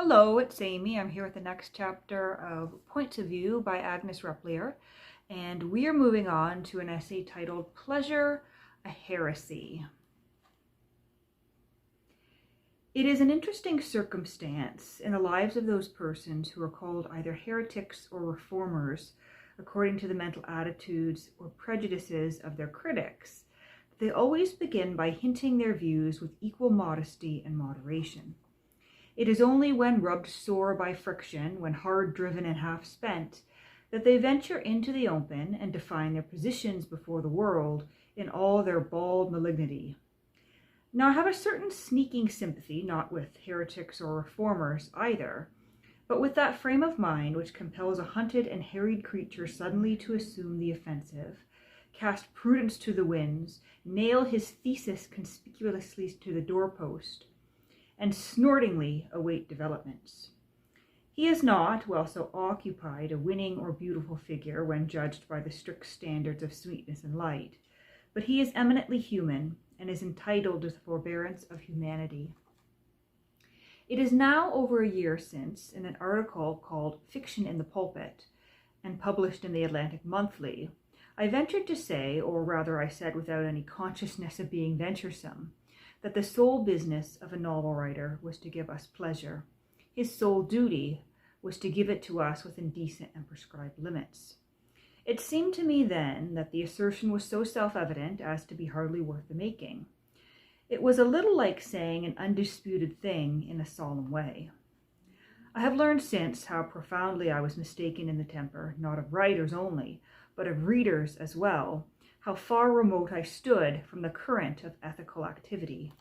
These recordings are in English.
Hello, it's Amy. I'm here with the next chapter of Points of View by Agnes Repplier, and we are moving on to an essay titled Pleasure, a Heresy. It is an interesting circumstance in the lives of those persons who are called either heretics or reformers, according to the mental attitudes or prejudices of their critics. They always begin by hinting their views with equal modesty and moderation. It is only when rubbed sore by friction, when hard driven and half spent, that they venture into the open and define their positions before the world in all their bald malignity. Now, I have a certain sneaking sympathy, not with heretics or reformers either, but with that frame of mind which compels a hunted and harried creature suddenly to assume the offensive, cast prudence to the winds, nail his thesis conspicuously to the doorpost, and snortingly await developments. He is not, while so occupied, a winning or beautiful figure when judged by the strict standards of sweetness and light, but he is eminently human and is entitled to the forbearance of humanity. It is now over a year since, in an article called Fiction in the Pulpit, and published in the Atlantic Monthly, I ventured to say, or rather I said without any consciousness of being venturesome, that the sole business of a novel writer was to give us pleasure. His sole duty was to give it to us within decent and prescribed limits. It seemed to me then that the assertion was so self-evident as to be hardly worth the making. It was a little like saying an undisputed thing in a solemn way. I have learned since how profoundly I was mistaken in the temper, not of writers only, but of readers as well, how far remote I stood from the current of ethical activity.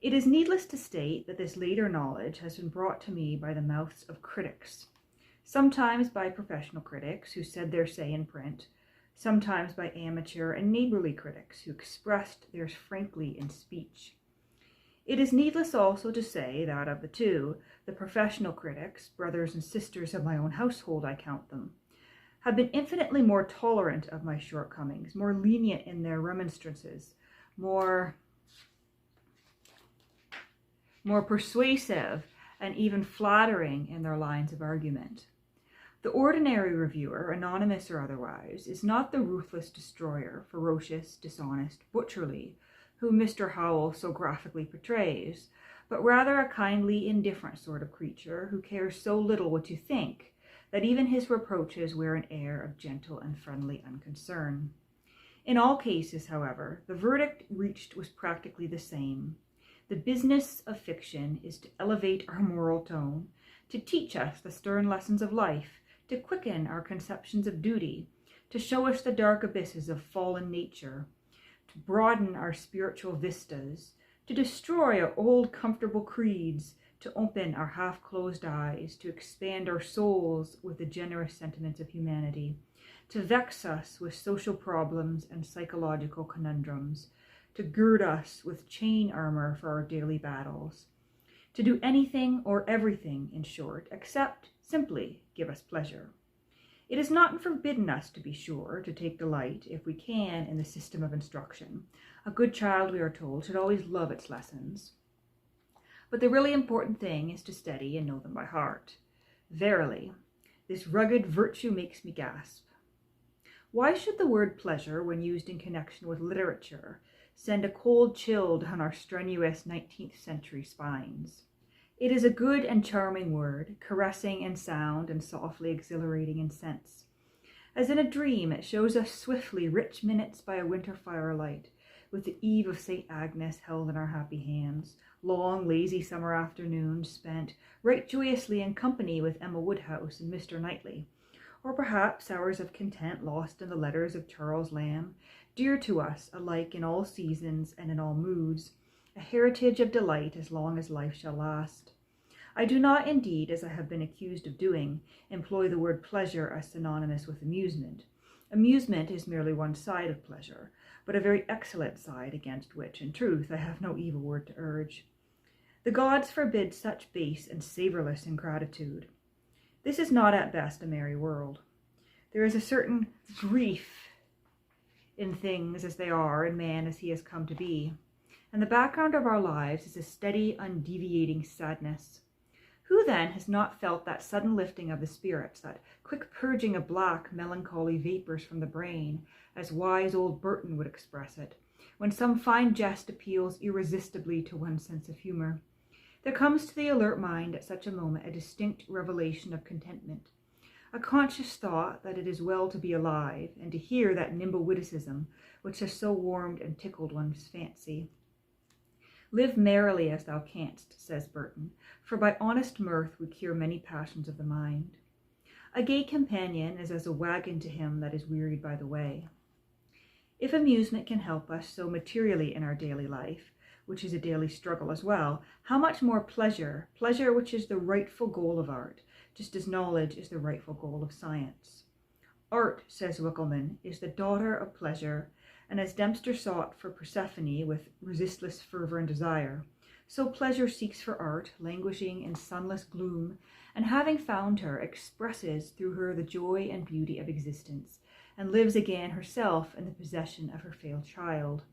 It is needless to state that this later knowledge has been brought to me by the mouths of critics, sometimes by professional critics who said their say in print, sometimes by amateur and neighborly critics who expressed theirs frankly in speech. It is needless also to say that of the two, the professional critics, brothers and sisters of my own household I count them, have been infinitely more tolerant of my shortcomings, more lenient in their remonstrances, more persuasive, and even flattering in their lines of argument. The ordinary reviewer, anonymous or otherwise, is not the ruthless destroyer, ferocious, dishonest, butcherly, whom Mr. Howell so graphically portrays, but rather a kindly, indifferent sort of creature who cares so little what you think that even his reproaches wear an air of gentle and friendly unconcern. In all cases, however, the verdict reached was practically the same. The business of fiction is to elevate our moral tone, to teach us the stern lessons of life, to quicken our conceptions of duty, to show us the dark abysses of fallen nature, to broaden our spiritual vistas, to destroy our old comfortable creeds, to open our half-closed eyes, to expand our souls with the generous sentiments of humanity, to vex us with social problems and psychological conundrums, to gird us with chain armor for our daily battles, to do anything or everything, in short, except simply give us pleasure. It is not forbidden us, to be sure, to take delight, if we can, in the system of instruction. A good child, we are told, should always love its lessons. But the really important thing is to study and know them by heart. Verily, this rugged virtue makes me gasp. Why should the word pleasure, when used in connection with literature, send a cold chill down our strenuous 19th century spines? It is a good and charming word, caressing in sound and softly exhilarating in sense. As in a dream, it shows us swiftly rich minutes by a winter firelight, with the eve of St. Agnes held in our happy hands, long, lazy summer afternoons spent right joyously in company with Emma Woodhouse and Mr. Knightley, or perhaps hours of content lost in the letters of Charles Lamb, dear to us alike in all seasons and in all moods, a heritage of delight as long as life shall last. I do not indeed, as I have been accused of doing, employ the word pleasure as synonymous with amusement. Amusement is merely one side of pleasure, but a very excellent side against which, in truth, I have no evil word to urge. The gods forbid such base and savourless ingratitude. This is not at best a merry world. There is a certain grief in things as they are, in man as he has come to be, and the background of our lives is a steady, undeviating sadness. Who then has not felt that sudden lifting of the spirits, that quick purging of black, melancholy vapors from the brain, as wise old Burton would express it, when some fine jest appeals irresistibly to one's sense of humor? There comes to the alert mind at such a moment a distinct revelation of contentment, a conscious thought that it is well to be alive, and to hear that nimble witticism which has so warmed and tickled one's fancy. Live merrily as thou canst, says Burton, for by honest mirth we cure many passions of the mind. A gay companion is as a wagon to him that is wearied by the way. If amusement can help us so materially in our daily life, which is a daily struggle as well, how much more pleasure which is the rightful goal of art, just as knowledge is the rightful goal of science. Art, says Winckelmann, is the daughter of pleasure, and as Dempster sought for Persephone with resistless fervor and desire, so pleasure seeks for art, languishing in sunless gloom, and having found her, expresses through her the joy and beauty of existence, and lives again herself in the possession of her failed child,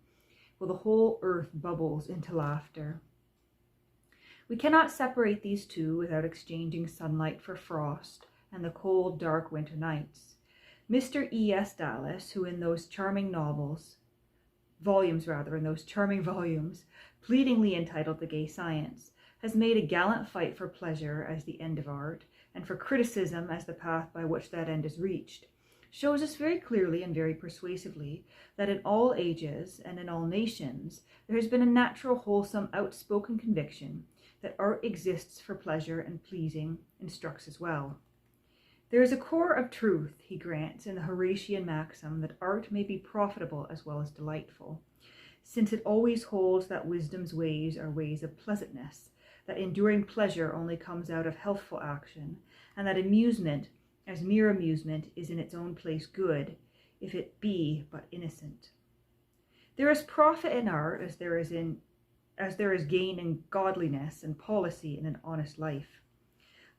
while the whole earth bubbles into laughter. We cannot separate these two without exchanging sunlight for frost and the cold, dark winter nights. Mr. E.S. Dallas, who in those charming volumes, pleadingly entitled The Gay Science, has made a gallant fight for pleasure as the end of art, and for criticism as the path by which that end is reached, shows us very clearly and very persuasively that in all ages and in all nations there has been a natural, wholesome, outspoken conviction that art exists for pleasure, and pleasing instructs as well. There is a core of truth, he grants, in the Horatian maxim that art may be profitable as well as delightful, since it always holds that wisdom's ways are ways of pleasantness, that enduring pleasure only comes out of healthful action, and that amusement, as mere amusement, is in its own place good, if it be but innocent. There is profit in art as there is gain in godliness and policy in an honest life.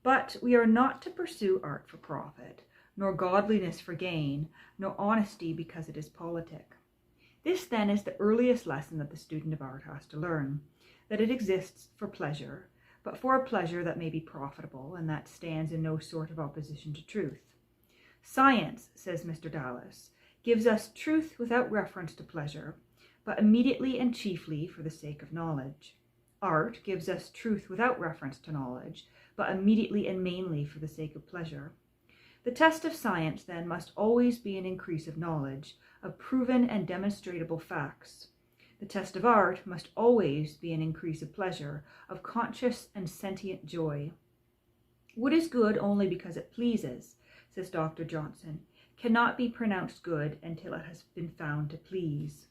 But we are not to pursue art for profit, nor godliness for gain, nor honesty because it is politic. This then is the earliest lesson that the student of art has to learn, that it exists for pleasure, but for a pleasure that may be profitable, and that stands in no sort of opposition to truth. Science, says Mr. Dallas, gives us truth without reference to pleasure, but immediately and chiefly for the sake of knowledge. Art gives us truth without reference to knowledge, but immediately and mainly for the sake of pleasure. The test of science, then, must always be an increase of knowledge, of proven and demonstrable facts. The test of art must always be an increase of pleasure, of conscious and sentient joy. What is good only because it pleases, says Dr. Johnson, cannot be pronounced good until it has been found to please.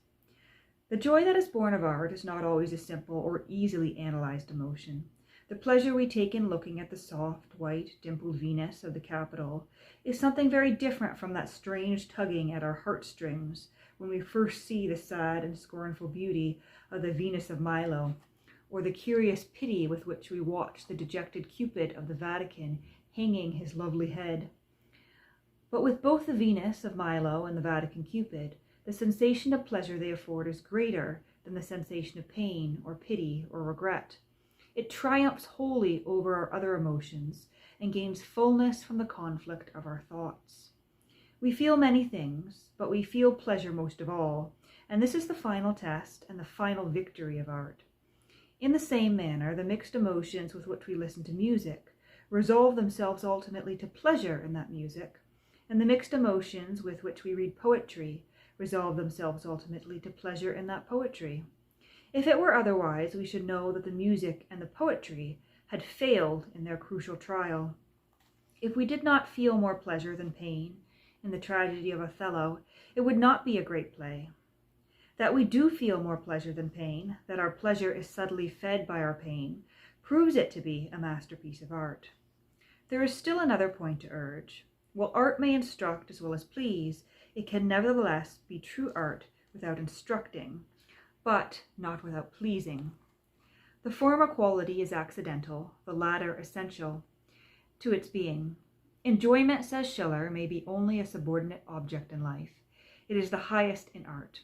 The joy that is born of art is not always a simple or easily analyzed emotion. The pleasure we take in looking at the soft, white, dimpled Venus of the Capitol is something very different from that strange tugging at our heartstrings when we first see the sad and scornful beauty of the Venus of Milo, or the curious pity with which we watch the dejected Cupid of the Vatican hanging his lovely head. But with both the Venus of Milo and the Vatican Cupid, the sensation of pleasure they afford is greater than the sensation of pain or pity or regret. It triumphs wholly over our other emotions and gains fullness from the conflict of our thoughts. We feel many things, but we feel pleasure most of all, and this is the final test and the final victory of art. In the same manner, the mixed emotions with which we listen to music resolve themselves ultimately to pleasure in that music, and the mixed emotions with which we read poetry resolve themselves ultimately to pleasure in that poetry. If it were otherwise, we should know that the music and the poetry had failed in their crucial trial. If we did not feel more pleasure than pain in the tragedy of Othello, it would not be a great play. That we do feel more pleasure than pain, that our pleasure is subtly fed by our pain, proves it to be a masterpiece of art. There is still another point to urge. While art may instruct as well as please, it can nevertheless be true art without instructing, but not without pleasing. The former quality is accidental, the latter essential to its being. Enjoyment, says Schiller, may be only a subordinate object in life. It is the highest in art.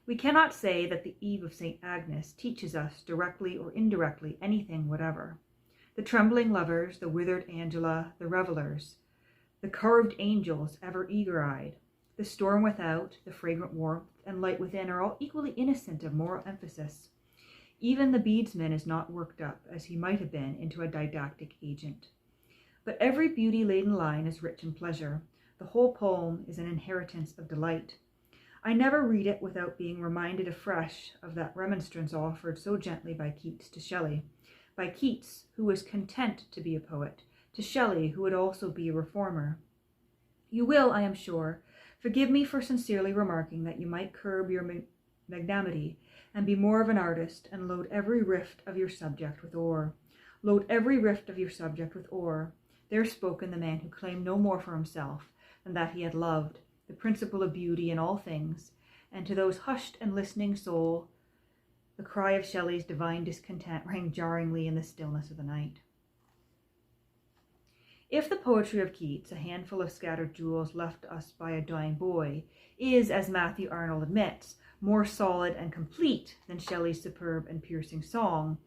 We cannot say that the Eve of St. Agnes teaches us directly or indirectly anything whatever. the trembling lovers, the withered Angela, the revelers, the carved angels, ever eager-eyed. The storm without, the fragrant warmth, and light within are all equally innocent of moral emphasis. Even the beadsman is not worked up, as he might have been, into a didactic agent. But every beauty-laden line is rich in pleasure. The whole poem is an inheritance of delight. I never read it without being reminded afresh of that remonstrance offered so gently by Keats to Shelley, by Keats, who was content to be a poet, to Shelley, who would also be a reformer. You will, I am sure, forgive me for sincerely remarking that you might curb your magnanimity and be more of an artist, and load every rift of your subject with ore. Load every rift of your subject with ore. There spoken the man who claimed no more for himself than that he had loved, the principle of beauty in all things, and to those hushed and listening soul, the cry of Shelley's divine discontent rang jarringly in the stillness of the night. If the poetry of Keats, a handful of scattered jewels left us by a dying boy, is, as Matthew Arnold admits, more solid and complete than Shelley's superb and piercing song,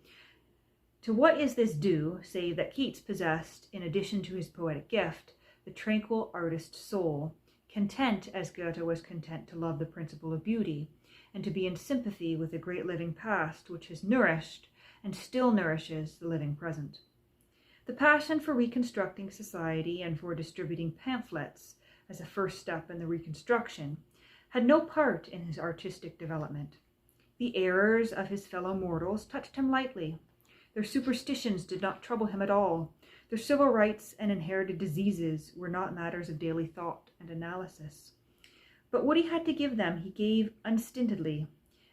to what is this due, save that Keats possessed, in addition to his poetic gift, the tranquil artist soul, content as Goethe was content to love the principle of beauty, and to be in sympathy with the great living past which has nourished and still nourishes the living present. The passion for reconstructing society and for distributing pamphlets as a first step in the reconstruction had no part in his artistic development. The errors of his fellow mortals touched him lightly. Their superstitions did not trouble him at all. Their civil rights and inherited diseases were not matters of daily thought and analysis. But what he had to give them, he gave unstintedly,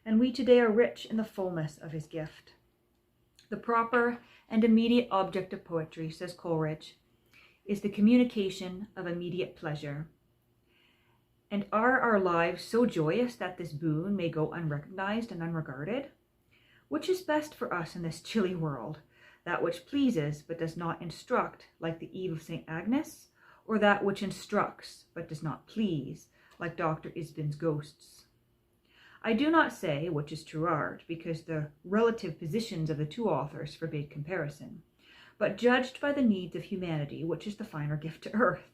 and we today are rich in the fullness of his gift. The proper and immediate object of poetry, says Coleridge, is the communication of immediate pleasure. And are our lives so joyous that this boon may go unrecognized and unregarded? Which is best for us in this chilly world, that which pleases but does not instruct, like the Eve of St. Agnes, or that which instructs but does not please, like Dr. Isbin's ghosts? I do not say which is true art, because the relative positions of the two authors forbid comparison, but judged by the needs of humanity, which is the finer gift to earth.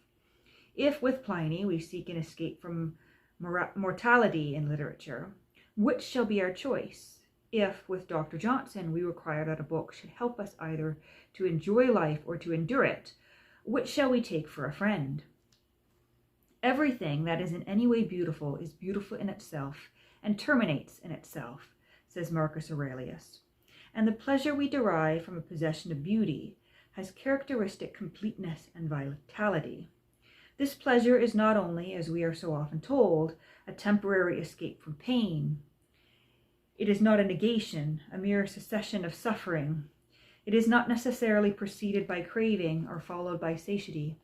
If with Pliny we seek an escape from mortality in literature, which shall be our choice? If with Dr. Johnson we require that a book should help us either to enjoy life or to endure it, which shall we take for a friend? Everything that is in any way beautiful is beautiful in itself and terminates in itself, says Marcus Aurelius. And the pleasure we derive from a possession of beauty has characteristic completeness and vitality. This pleasure is not only, as we are so often told, a temporary escape from pain. It is not a negation, a mere cessation of suffering. It is not necessarily preceded by craving or followed by satiety.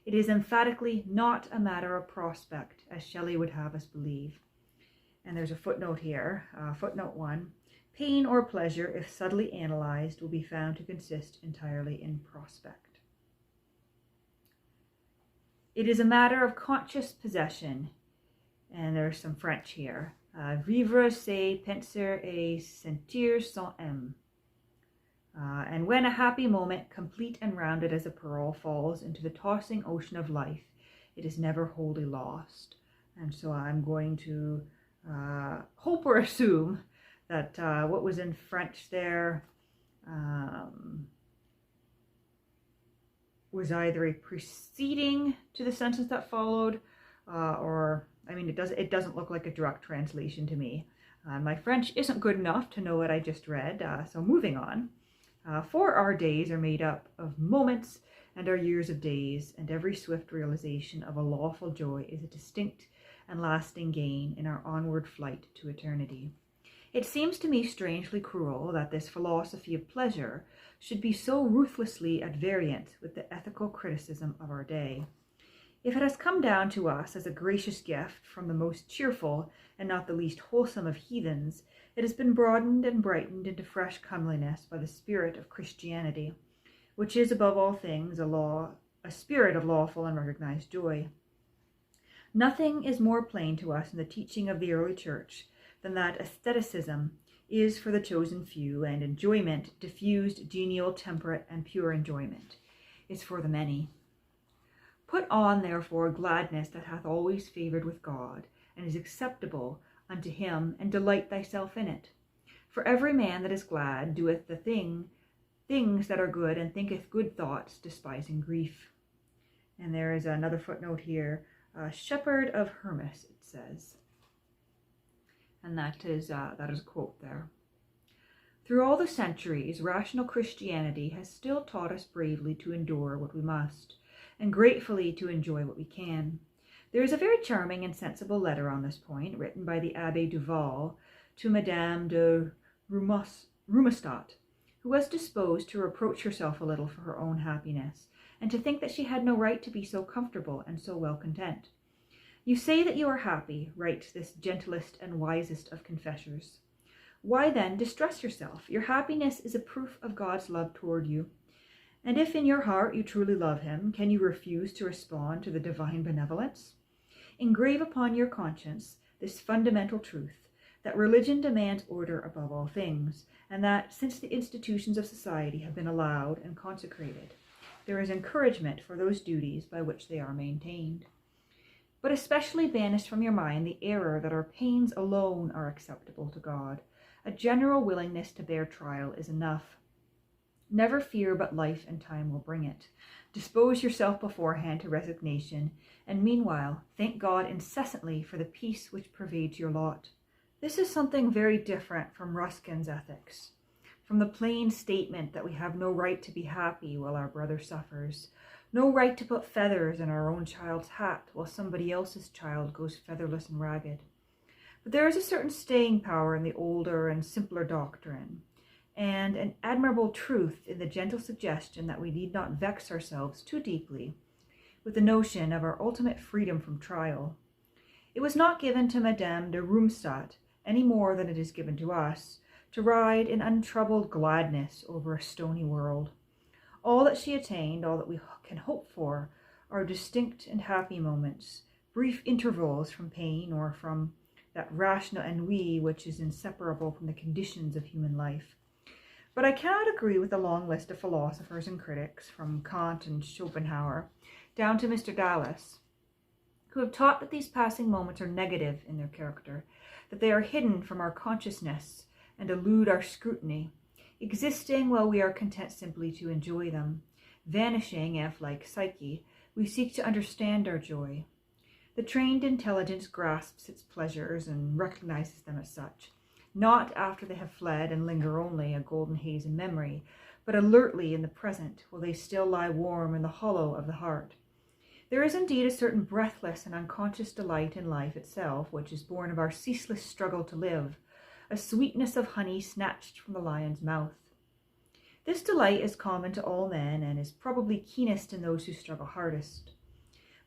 It is emphatically not a matter of prospect, as Shelley would have us believe. And there's a footnote here, footnote 1. Pain or pleasure, if subtly analyzed, will be found to consist entirely in prospect. It is a matter of conscious possession, and there's some French here. Vivre, c'est penser et sentir sans aime. And when a happy moment, complete and rounded as a pearl, falls into the tossing ocean of life, it is never wholly lost. And so I'm going to hope or assume that what was in French there was either a preceding to the sentence that followed, or, I mean, it doesn't look like a direct translation to me. My French isn't good enough to know what I just read, so moving on. For our days are made up of moments, and our years of days, and every swift realization of a lawful joy is a distinct and lasting gain in our onward flight to eternity. It seems to me strangely cruel that this philosophy of pleasure should be so ruthlessly at variance with the ethical criticism of our day. If it has come down to us as a gracious gift from the most cheerful and not the least wholesome of heathens, it has been broadened and brightened into fresh comeliness by the spirit of Christianity, which is above all things a spirit of lawful and recognized joy. Nothing is more plain to us in the teaching of the early church than that aestheticism is for the chosen few, and enjoyment, diffused, genial, temperate, and pure enjoyment, is for the many. Put on, therefore, gladness that hath always favoured with God, and is acceptable unto him, and delight thyself in it. For every man that is glad doeth the things that are good, and thinketh good thoughts, despising grief. And there is another footnote here, shepherd of Hermas, it says. And that is a quote there. Through all the centuries, rational Christianity has still taught us bravely to endure what we must, and gratefully to enjoy what we can. There is a very charming and sensible letter on this point, written by the Abbé Duval to Madame de Rumestadt, who was disposed to reproach herself a little for her own happiness, and to think that she had no right to be so comfortable and so well content. You say that you are happy, writes this gentlest and wisest of confessors. Why then distress yourself? Your happiness is a proof of God's love toward you. And if in your heart you truly love him, can you refuse to respond to the divine benevolence? Engrave upon your conscience this fundamental truth, that religion demands order above all things, and that, since the institutions of society have been allowed and consecrated, there is encouragement for those duties by which they are maintained. But especially banish from your mind the error that our pains alone are acceptable to God. A general willingness to bear trial is enough. Never fear but life and time will bring it. Dispose yourself beforehand to resignation, and meanwhile thank God incessantly for the peace which pervades your lot. This is something very different from Ruskin's ethics, from the plain statement that we have no right to be happy while our brother suffers, no right to put feathers in our own child's hat while somebody else's child goes featherless and ragged. But there is a certain staying power in the older and simpler doctrine, and an admirable truth in the gentle suggestion that we need not vex ourselves too deeply with the notion of our ultimate freedom from trial. It was not given to Madame de Rumstadt, any more than it is given to us, to ride in untroubled gladness over a stony world. All that she attained, all that we can hope for, are distinct and happy moments, brief intervals from pain or from that rational ennui which is inseparable from the conditions of human life. But I cannot agree with the long list of philosophers and critics, from Kant and Schopenhauer down to Mr. Dallas, who have taught that these passing moments are negative in their character, that they are hidden from our consciousness and elude our scrutiny, existing while we are content simply to enjoy them, vanishing if, like Psyche, we seek to understand our joy. The trained intelligence grasps its pleasures and recognizes them as such, not after they have fled and linger only a golden haze in memory, but alertly in the present, while they still lie warm in the hollow of the heart. There is indeed a certain breathless and unconscious delight in life itself, which is born of our ceaseless struggle to live, a sweetness of honey snatched from the lion's mouth. This delight is common to all men, and is probably keenest in those who struggle hardest.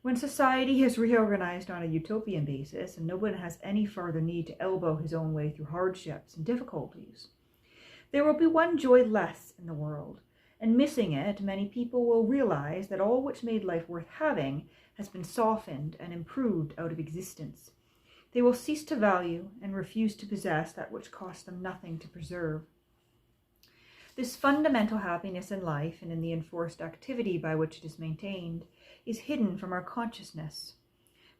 When society has reorganized on a utopian basis, and no one has any further need to elbow his own way through hardships and difficulties, there will be one joy less in the world, and missing it, many people will realize that all which made life worth having has been softened and improved out of existence. They will cease to value and refuse to possess that which cost them nothing to preserve. This fundamental happiness in life and in the enforced activity by which it is maintained is hidden from our consciousness.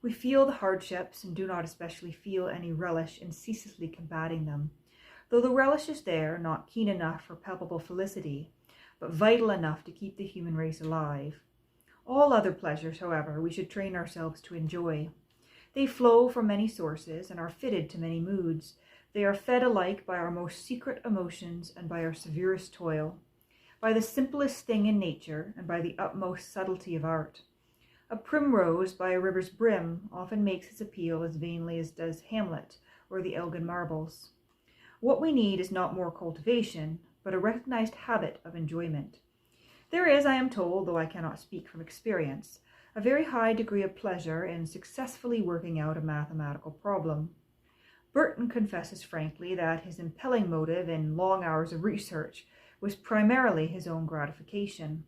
We feel the hardships and do not especially feel any relish in ceaselessly combating them, though the relish is there, not keen enough for palpable felicity, but vital enough to keep the human race alive. All other pleasures, however, we should train ourselves to enjoy. They flow from many sources and are fitted to many moods. They are fed alike by our most secret emotions and by our severest toil, by the simplest thing in nature and by the utmost subtlety of art. A primrose by a river's brim often makes its appeal as vainly as does Hamlet or the Elgin Marbles. What we need is not more cultivation, but a recognized habit of enjoyment. There is, I am told, though I cannot speak from experience, a very high degree of pleasure in successfully working out a mathematical problem. Burton confesses frankly that his impelling motive in long hours of research was primarily his own gratification.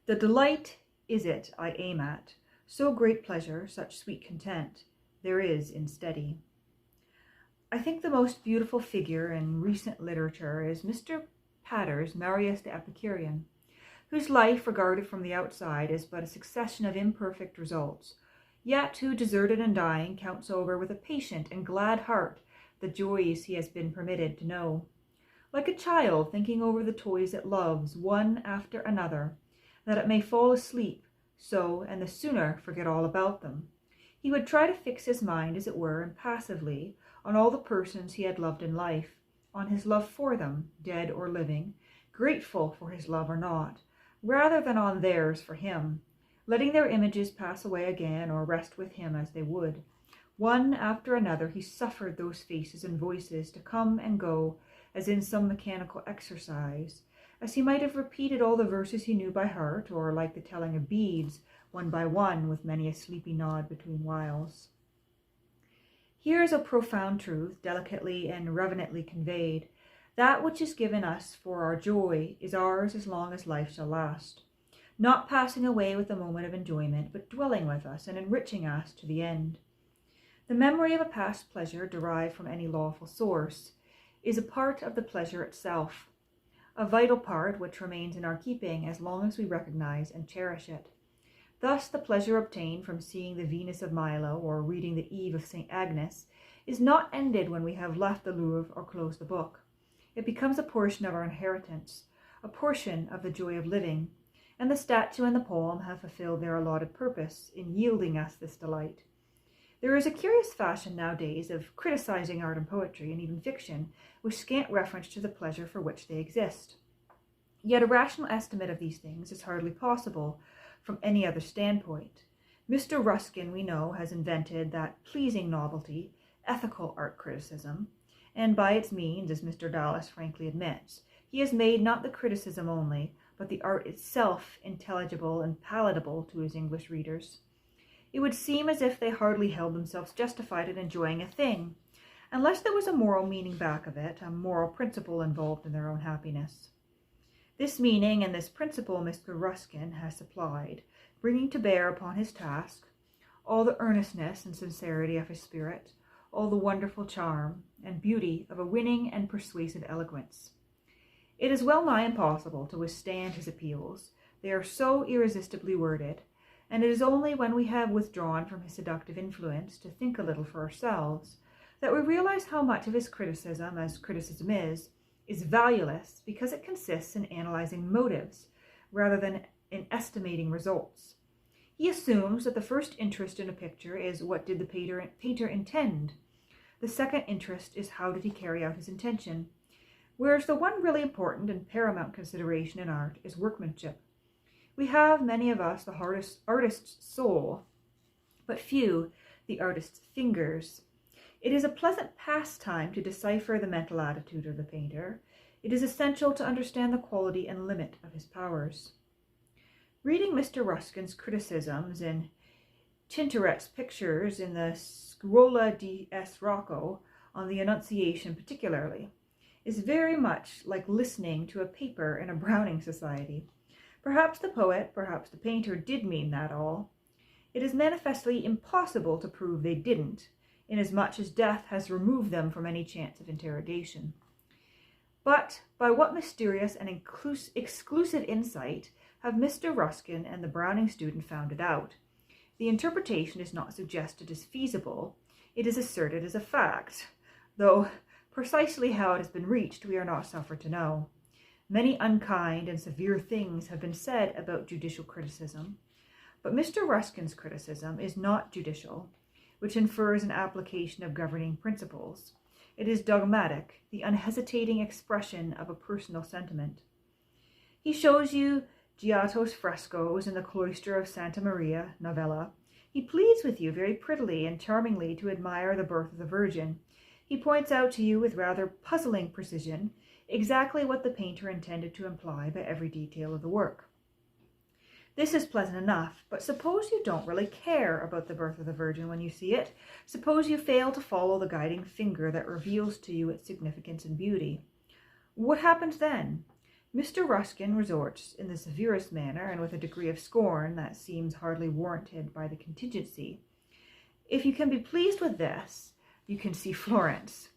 The delight is it I aim at, so great pleasure, such sweet content, there is in study. I think the most beautiful figure in recent literature is Mr. Pater's Marius the Epicurean, whose life, regarded from the outside, is but a succession of imperfect results, yet who, deserted and dying, counts over with a patient and glad heart the joys he has been permitted to know. Like a child thinking over the toys it loves, one after another, that it may fall asleep, so, and the sooner forget all about them. He would try to fix his mind, as it were, impassively, on all the persons he had loved in life, on his love for them, dead or living, grateful for his love or not, rather than on theirs for him, letting their images pass away again or rest with him as they would. One after another he suffered those faces and voices to come and go as in some mechanical exercise, as he might have repeated all the verses he knew by heart, or like the telling of beads, one by one, with many a sleepy nod between whiles. Here is a profound truth, delicately and reverently conveyed. That which is given us for our joy is ours as long as life shall last, not passing away with the moment of enjoyment, but dwelling with us and enriching us to the end. The memory of a past pleasure derived from any lawful source is a part of the pleasure itself, a vital part which remains in our keeping as long as we recognize and cherish it. Thus, the pleasure obtained from seeing the Venus of Milo or reading the Eve of St. Agnes is not ended when we have left the Louvre or closed the book. It becomes a portion of our inheritance, a portion of the joy of living, and the statue and the poem have fulfilled their allotted purpose in yielding us this delight. There is a curious fashion nowadays of criticizing art and poetry, and even fiction, with scant reference to the pleasure for which they exist. Yet a rational estimate of these things is hardly possible from any other standpoint. Mr. Ruskin, we know, has invented that pleasing novelty, ethical art criticism, and by its means, as Mr. Dallas frankly admits, he has made not the criticism only, but the art itself intelligible and palatable to his English readers. It would seem as if they hardly held themselves justified in enjoying a thing, unless there was a moral meaning back of it, a moral principle involved in their own happiness. This meaning and this principle Mr. Ruskin has supplied, bringing to bear upon his task all the earnestness and sincerity of his spirit, all the wonderful charm and beauty of a winning and persuasive eloquence. It is well nigh impossible to withstand his appeals. They are so irresistibly worded, and it is only when we have withdrawn from his seductive influence to think a little for ourselves that we realize how much of his criticism, as criticism is valueless because it consists in analyzing motives rather than in estimating results. He assumes that the first interest in a picture is what did the painter intend. The second interest is how did he carry out his intention, whereas the one really important and paramount consideration in art is workmanship. We have, many of us, the artist's soul, but few the artist's fingers. It is a pleasant pastime to decipher the mental attitude of the painter. It is essential to understand the quality and limit of his powers. Reading Mr. Ruskin's criticisms in Tintoret's pictures in the Scuola di S. Rocco, on the Annunciation particularly, is very much like listening to a paper in a Browning Society. Perhaps the poet, perhaps the painter did mean that all. It is manifestly impossible to prove they didn't, inasmuch as death has removed them from any chance of interrogation. But by what mysterious and exclusive insight have Mr. Ruskin and the Browning student found it out? The interpretation is not suggested as feasible, it is asserted as a fact, though precisely how it has been reached we are not suffered to know. Many unkind and severe things have been said about judicial criticism, but Mr. Ruskin's criticism is not judicial, which infers an application of governing principles. It is dogmatic, the unhesitating expression of a personal sentiment. He shows you Giotto's frescoes in the cloister of Santa Maria Novella. He pleads with you very prettily and charmingly to admire the birth of the Virgin. He points out to you with rather puzzling precision exactly what the painter intended to imply by every detail of the work. This is pleasant enough, but suppose you don't really care about the birth of the Virgin when you see it. Suppose you fail to follow the guiding finger that reveals to you its significance and beauty. What happens then? Mr. Ruskin resorts in the severest manner and with a degree of scorn that seems hardly warranted by the contingency. If you can be pleased with this, you can see Florence.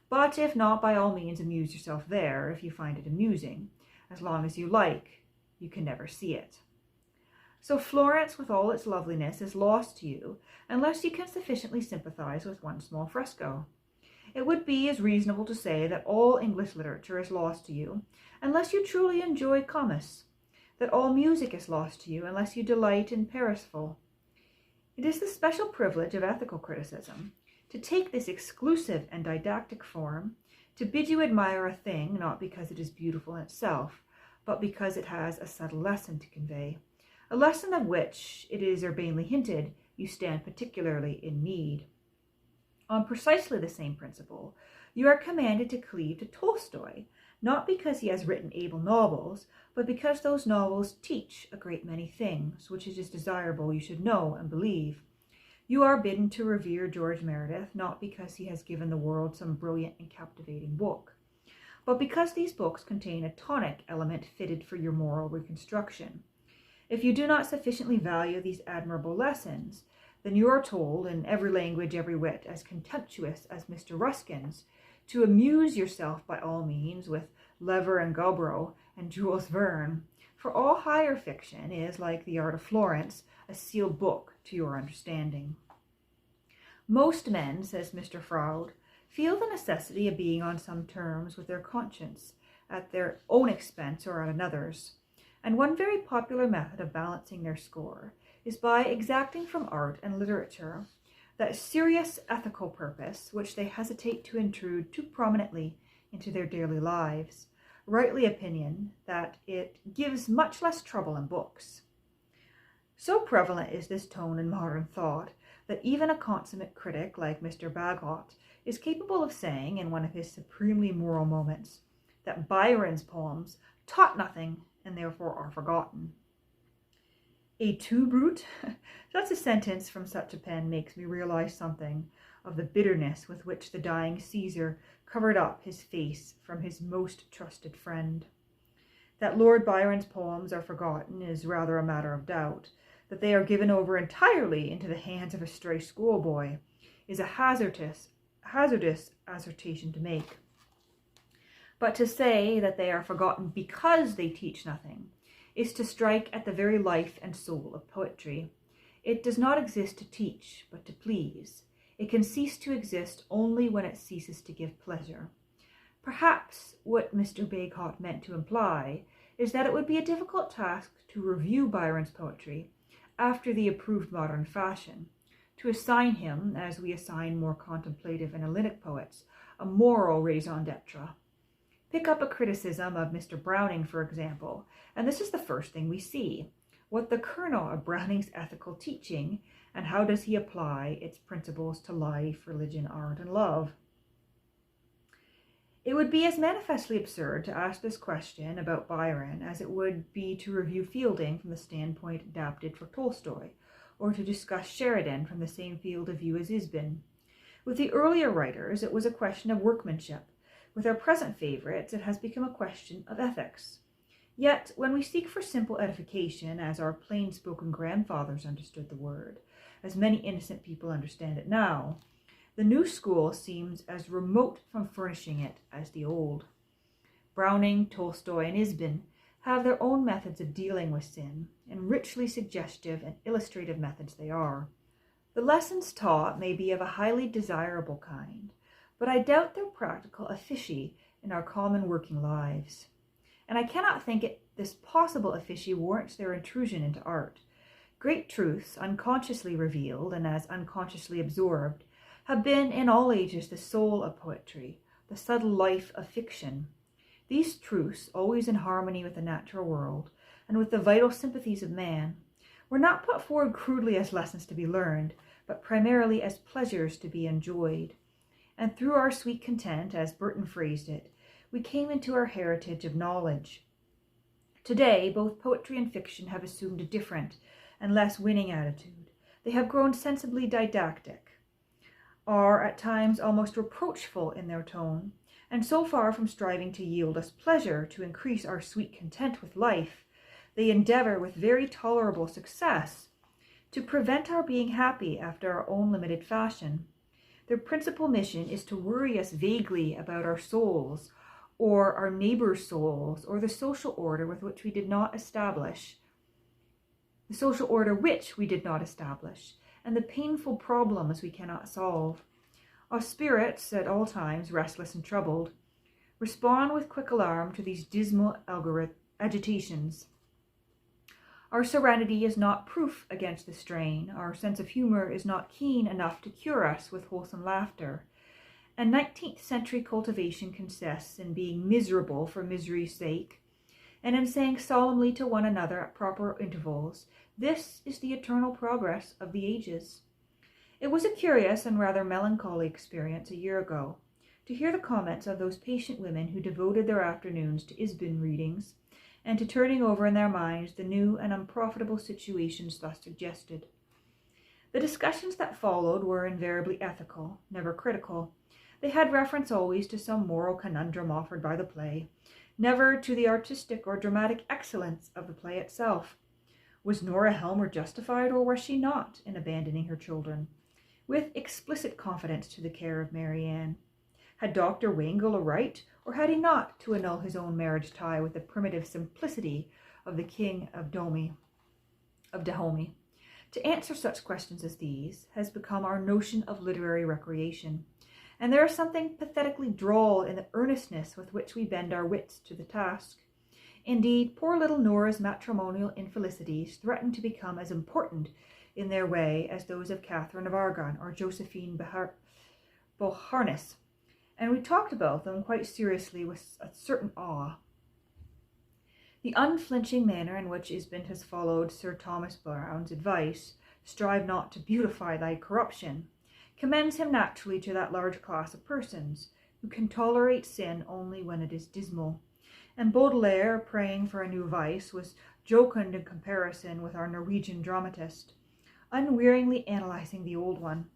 But if not, by all means amuse yourself there if you find it amusing. As long as you like, you can never see it. So Florence, with all its loveliness, is lost to you unless you can sufficiently sympathize with one small fresco. It would be as reasonable to say that all English literature is lost to you unless you truly enjoy Comus, that all music is lost to you unless you delight in Parsifal. It is the special privilege of ethical criticism to take this exclusive and didactic form, to bid you admire a thing not because it is beautiful in itself, but because it has a subtle lesson to convey, a lesson of which, it is urbanely hinted, you stand particularly in need. On precisely the same principle, you are commanded to cleave to Tolstoy, not because he has written able novels, but because those novels teach a great many things, which it is desirable you should know and believe. You are bidden to revere George Meredith, not because he has given the world some brilliant and captivating book, but because these books contain a tonic element fitted for your moral reconstruction. If you do not sufficiently value these admirable lessons, then you are told, in every language, every wit, as contemptuous as Mr. Ruskin's, to amuse yourself by all means with Lever and Gobrow and Jules Verne, for all higher fiction is, like the art of Florence, a sealed book to your understanding. Most men, says Mr. Froude, feel the necessity of being on some terms with their conscience, at their own expense or at another's. And one very popular method of balancing their score is by exacting from art and literature that serious ethical purpose which they hesitate to intrude too prominently into their daily lives, rightly opinion that it gives much less trouble in books. So prevalent is this tone in modern thought that even a consummate critic like Mr. Baggot is capable of saying in one of his supremely moral moments that Byron's poems taught nothing and therefore are forgotten. Et tu, brute? Such a sentence from such a pen makes me realize something of the bitterness with which the dying Caesar covered up his face from his most trusted friend. That Lord Byron's poems are forgotten is rather a matter of doubt. That they are given over entirely into the hands of a stray schoolboy is a hazardous assertion to make. But to say that they are forgotten because they teach nothing is to strike at the very life and soul of poetry. It does not exist to teach, but to please. It can cease to exist only when it ceases to give pleasure. Perhaps what Mr. Baggot meant to imply is that it would be a difficult task to review Byron's poetry after the approved modern fashion, to assign him, as we assign more contemplative and analytic poets, a moral raison d'etre. Pick up a criticism of Mr. Browning, for example, and this is the first thing we see. What the kernel of Browning's ethical teaching, and how does he apply its principles to life, religion, art, and love? It would be as manifestly absurd to ask this question about Byron as it would be to review Fielding from the standpoint adapted for Tolstoy, or to discuss Sheridan from the same field of view as Isbin. With the earlier writers, it was a question of workmanship. With our present favorites, it has become a question of ethics. Yet, when we seek for simple edification, as our plain-spoken grandfathers understood the word, as many innocent people understand it now, the new school seems as remote from furnishing it as the old. Browning, Tolstoy, and Isbin have their own methods of dealing with sin, and richly suggestive and illustrative methods they are. The lessons taught may be of a highly desirable kind, but I doubt their practical efficacy in our common working lives. And I cannot think this possible efficacy warrants their intrusion into art. Great truths, unconsciously revealed and as unconsciously absorbed, have been in all ages the soul of poetry, the subtle life of fiction. These truths, always in harmony with the natural world and with the vital sympathies of man, were not put forward crudely as lessons to be learned, but primarily as pleasures to be enjoyed. And through our sweet content, as Burton phrased it, we came into our heritage of knowledge. Today, both poetry and fiction have assumed a different and less winning attitude. They have grown sensibly didactic, are at times almost reproachful in their tone, and so far from striving to yield us pleasure to increase our sweet content with life, they endeavor with very tolerable success to prevent our being happy after our own limited fashion. Their principal mission is to worry us vaguely about our souls, or our neighbors' souls, or the social order which we did not establish, and the painful problems we cannot solve. Our spirits, at all times restless and troubled, respond with quick alarm to these dismal agitations. Our serenity is not proof against the strain. Our sense of humor is not keen enough to cure us with wholesome laughter. And 19th century cultivation consists in being miserable for misery's sake, and in saying solemnly to one another at proper intervals, "This is the eternal progress of the ages." It was a curious and rather melancholy experience a year ago to hear the comments of those patient women who devoted their afternoons to Ibsen readings, and to turning over in their minds the new and unprofitable situations thus suggested. The discussions that followed were invariably ethical, never critical. They had reference always to some moral conundrum offered by the play, never to the artistic or dramatic excellence of the play itself. Was Nora Helmer justified, or was she not, in abandoning her children, with explicit confidence to the care of Marianne? Had Dr. Wangle a right, or had he not, to annul his own marriage tie with the primitive simplicity of the King of Dahomey? To answer such questions as these has become our notion of literary recreation, and there is something pathetically droll in the earnestness with which we bend our wits to the task. Indeed, poor little Nora's matrimonial infelicities threaten to become as important in their way as those of Catherine of Aragon or Josephine Beauharnais, and we talked about them quite seriously with a certain awe. The unflinching manner in which Ibsen has followed Sir Thomas Browne's advice, "Strive not to beautify thy corruption," commends him naturally to that large class of persons who can tolerate sin only when it is dismal. And Baudelaire, praying for a new vice, was jocund in comparison with our Norwegian dramatist, unwearyingly analyzing the old one.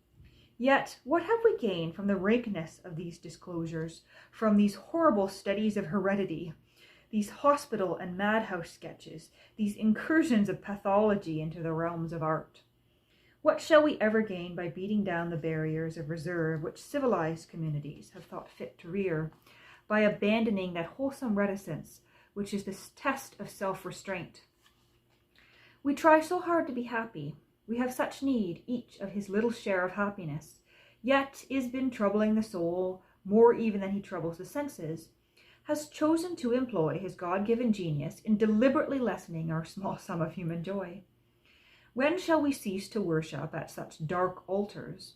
Yet, what have we gained from the rankness of these disclosures, from these horrible studies of heredity, these hospital and madhouse sketches, these incursions of pathology into the realms of art? What shall we ever gain by beating down the barriers of reserve which civilized communities have thought fit to rear, by abandoning that wholesome reticence which is the test of self-restraint? We try so hard to be happy. We have such need, each of his little share of happiness. Yet Ibsen, troubling the soul more even than he troubles the senses, has chosen to employ his God-given genius in deliberately lessening our small sum of human joy. When shall we cease to worship at such dark altars?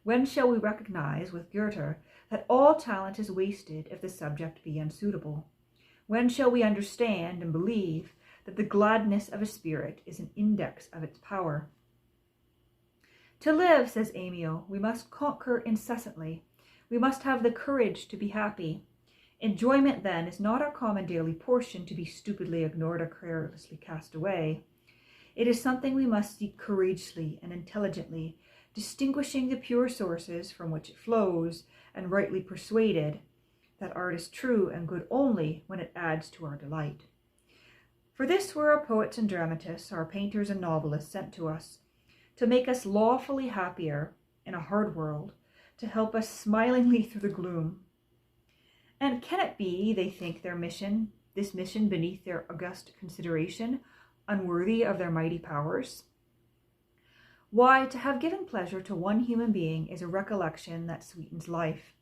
When shall we recognize with Goethe that all talent is wasted if the subject be unsuitable? When shall we understand and believe that the gladness of a spirit is an index of its power? To live, says Amiot, we must conquer incessantly. We must have the courage to be happy. Enjoyment, then, is not our common daily portion to be stupidly ignored or carelessly cast away. It is something we must seek courageously and intelligently, distinguishing the pure sources from which it flows, and rightly persuaded that art is true and good only when it adds to our delight. For this were our poets and dramatists, our painters and novelists sent to us, to make us lawfully happier in a hard world, to help us smilingly through the gloom. And can it be they think this mission beneath their august consideration, unworthy of their mighty powers? Why, to have given pleasure to one human being is a recollection that sweetens life.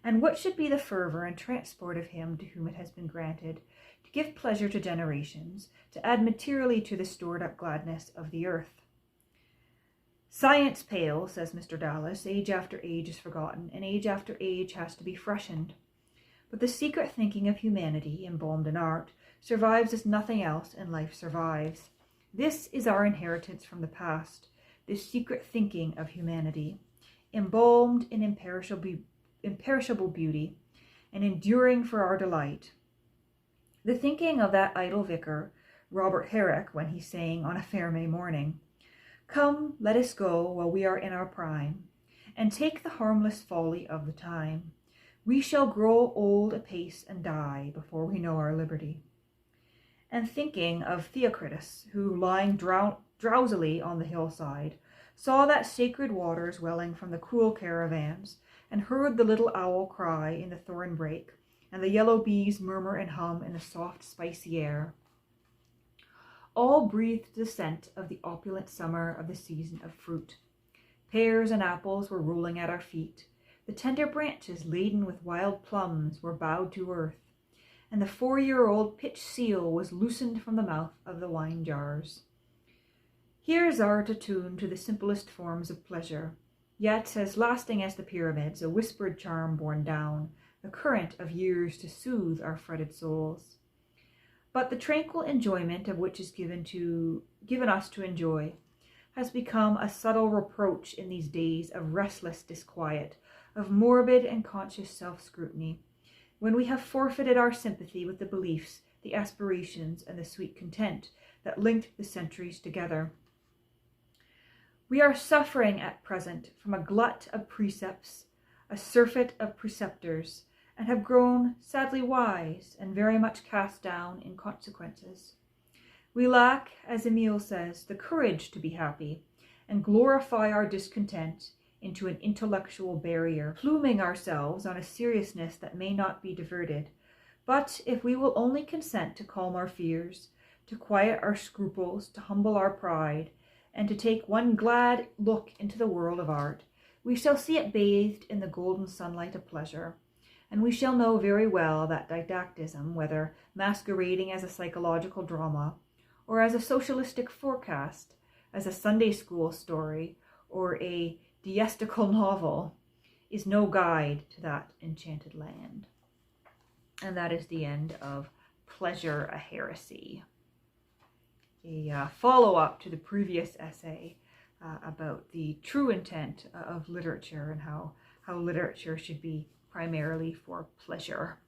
And what should be the fervor and transport of him to whom it has been granted to give pleasure to generations, to add materially to the stored up gladness of the earth? Science pales, says Mr. Dallas. Age after age is forgotten, and age after age has to be freshened. But the secret thinking of humanity, embalmed in art, survives as nothing else in life survives. This is our inheritance from the past, this secret thinking of humanity, embalmed in imperishable beauty, and enduring for our delight. The thinking of that idle vicar, Robert Herrick, when he sang on a fair May morning, "Come, let us go while we are in our prime, and take the harmless folly of the time. We shall grow old apace and die before we know our liberty." And thinking of Theocritus, who, lying drowsily on the hillside, saw that sacred waters welling from the cool caravans, and heard the little owl cry in the thorn brake, and the yellow bees murmur and hum in the soft, spicy air. All breathed the scent of the opulent summer of the season of fruit. Pears and apples were rolling at our feet. The tender branches laden with wild plums were bowed to earth, and the 4-year-old pitch seal was loosened from the mouth of the wine jars. Here's art attuned to the simplest forms of pleasure, yet as lasting as the pyramids, a whispered charm borne down, the current of years to soothe our fretted souls. But the tranquil enjoyment of which is given us to enjoy has become a subtle reproach in these days of restless disquiet, of morbid and conscious self-scrutiny, when we have forfeited our sympathy with the beliefs, the aspirations, and the sweet content that linked the centuries together. We are suffering at present from a glut of precepts, a surfeit of preceptors, and have grown sadly wise and very much cast down in consequences. We lack, as Emile says, the courage to be happy, and glorify our discontent into an intellectual barrier, pluming ourselves on a seriousness that may not be diverted. But if we will only consent to calm our fears, to quiet our scruples, to humble our pride, and to take one glad look into the world of art, we shall see it bathed in the golden sunlight of pleasure, and we shall know very well that didactism, whether masquerading as a psychological drama, or as a socialistic forecast, as a Sunday school story, or a deistical novel, is no guide to that enchanted land. And that is the end of Pleasure, a Heresy. A follow-up to the previous essay about the true intent of literature and how literature should be primarily for pleasure.